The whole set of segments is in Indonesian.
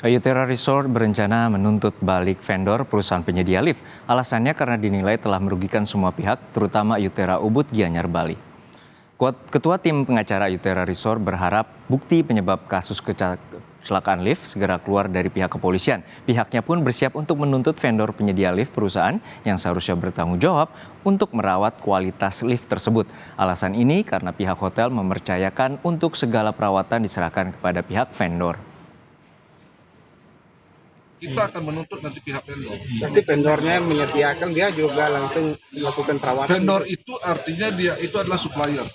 Ayutera Resort berencana menuntut balik vendor perusahaan penyedia lift. Alasannya karena dinilai telah merugikan semua pihak, terutama Ayutera Ubud Gianyar Bali. Ketua tim pengacara Ayutera Resort berharap bukti penyebab kasus kecelakaan lift segera keluar dari pihak kepolisian. Pihaknya pun bersiap untuk menuntut vendor penyedia lift perusahaan yang seharusnya bertanggung jawab untuk merawat kualitas lift tersebut. Alasan ini karena pihak hotel mempercayakan untuk segala perawatan diserahkan kepada pihak vendor. Kita akan menuntut nanti pihak vendor. Nanti vendornya menyediakan, dia juga langsung melakukan perawatan. Vendor itu artinya dia itu adalah supplier.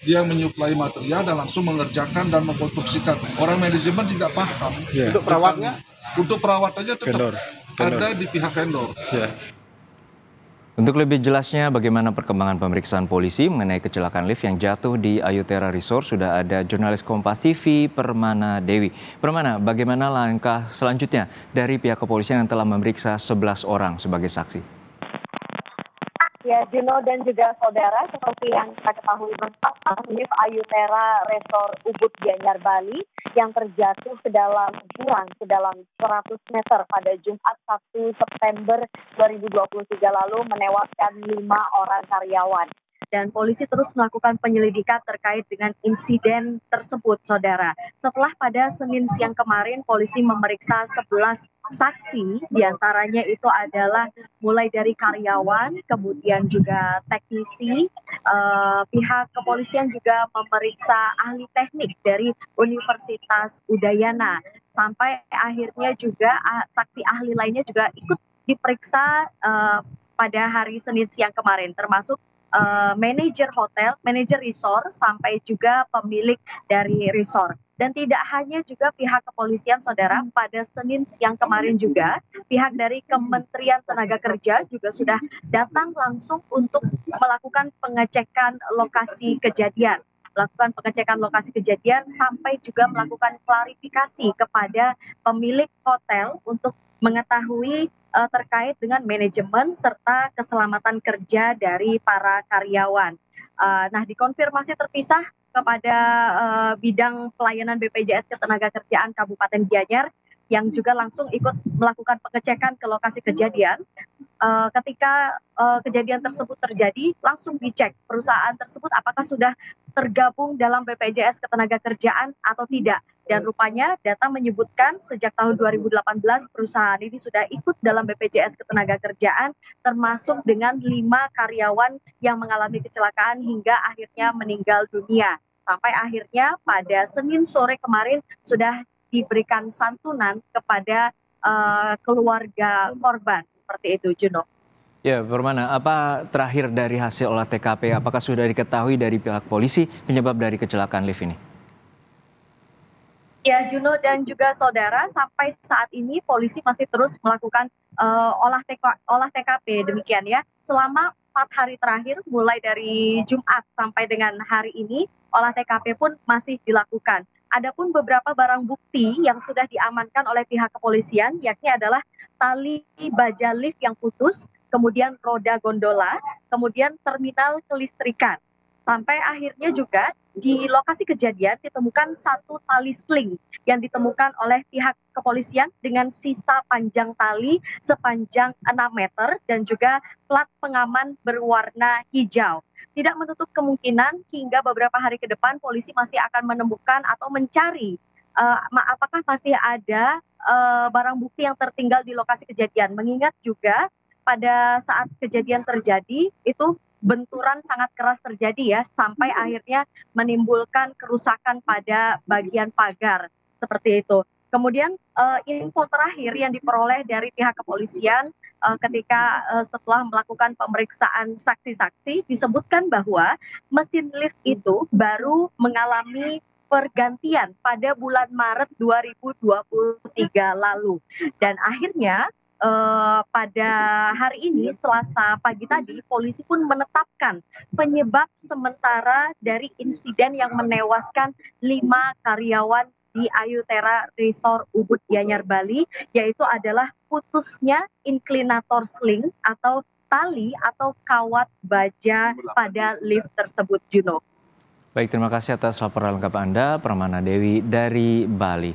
Dia menyuplai material dan langsung mengerjakan dan mengkonstruksikan. Orang manajemen tidak paham. Untuk perawatnya? Untuk perawatannya tetap ada di pihak vendor. Untuk lebih jelasnya bagaimana perkembangan pemeriksaan polisi mengenai kecelakaan lift yang jatuh di Ayutera Resort, sudah ada jurnalis Kompas TV Permana Dewi. Permana, bagaimana langkah selanjutnya dari pihak kepolisian yang telah memeriksa 11 orang sebagai saksi? Ya, Juno dan juga saudara, seperti yang kita ketahui bersama, lift Ayutera Resort Ubud Gianyar Bali yang terjatuh ke dalam jurang sedalam 100 meter pada Jumat 1 September 2023 lalu menewaskan 5 orang karyawan. Dan polisi terus melakukan penyelidikan terkait dengan insiden tersebut, saudara. Setelah pada Senin siang kemarin, polisi memeriksa 11 saksi, diantaranya itu adalah mulai dari karyawan, kemudian juga teknisi. Pihak kepolisian juga memeriksa ahli teknik dari Universitas Udayana. Sampai akhirnya juga saksi ahli lainnya juga ikut diperiksa pada hari Senin siang kemarin, termasuk manajer hotel, manajer resort, sampai juga pemilik dari resort. Dan tidak hanya juga pihak kepolisian, saudara, pada Senin siang kemarin juga pihak dari Kementerian Tenaga Kerja juga sudah datang langsung untuk melakukan pengecekan lokasi kejadian. Sampai juga melakukan klarifikasi kepada pemilik hotel untuk mengetahui terkait dengan manajemen serta keselamatan kerja dari para karyawan. Nah, dikonfirmasi terpisah kepada bidang pelayanan BPJS Ketenagakerjaan Kabupaten Gianyar yang juga langsung ikut melakukan pengecekan ke lokasi kejadian. Ketika kejadian tersebut terjadi, langsung dicek perusahaan tersebut apakah sudah tergabung dalam BPJS Ketenagakerjaan atau tidak. Dan rupanya data menyebutkan sejak tahun 2018 perusahaan ini sudah ikut dalam BPJS Ketenagakerjaan, termasuk dengan 5 karyawan yang mengalami kecelakaan hingga akhirnya meninggal dunia. Sampai akhirnya pada Senin sore kemarin sudah diberikan santunan kepada keluarga korban. Seperti itu, Juno. Ya, Permana, apa terakhir dari hasil olah TKP? Apakah sudah diketahui dari pihak polisi penyebab dari kecelakaan lift ini? Ya, Juno dan juga saudara, sampai saat ini polisi masih terus melakukan olah TKP, demikian ya. Selama 4 hari terakhir, mulai dari Jumat sampai dengan hari ini, olah TKP pun masih dilakukan. Adapun beberapa barang bukti yang sudah diamankan oleh pihak kepolisian, yakni adalah tali baja lift yang putus, kemudian roda gondola, kemudian terminal kelistrikan. Sampai akhirnya juga di lokasi kejadian ditemukan 1 tali sling yang ditemukan oleh pihak kepolisian dengan sisa panjang tali sepanjang 6 meter dan juga plat pengaman berwarna hijau. Tidak menutup kemungkinan hingga beberapa hari ke depan polisi masih akan menemukan atau mencari apakah masih ada barang bukti yang tertinggal di lokasi kejadian. Mengingat juga pada saat kejadian terjadi itu benturan sangat keras terjadi ya, sampai akhirnya menimbulkan kerusakan pada bagian pagar seperti itu. Kemudian info terakhir yang diperoleh dari pihak kepolisian ketika setelah melakukan pemeriksaan saksi-saksi disebutkan bahwa mesin lift itu baru mengalami pergantian pada bulan Maret 2023 lalu. Dan akhirnya pada hari ini, Selasa pagi tadi, polisi pun menetapkan penyebab sementara dari insiden yang menewaskan 5 karyawan di Ayutera Resort Ubud Gianyar Bali, yaitu adalah putusnya inklinator sling atau tali atau kawat baja pada lift tersebut, Juno. Baik, terima kasih atas laporan lengkap Anda, Permana Dewi dari Bali.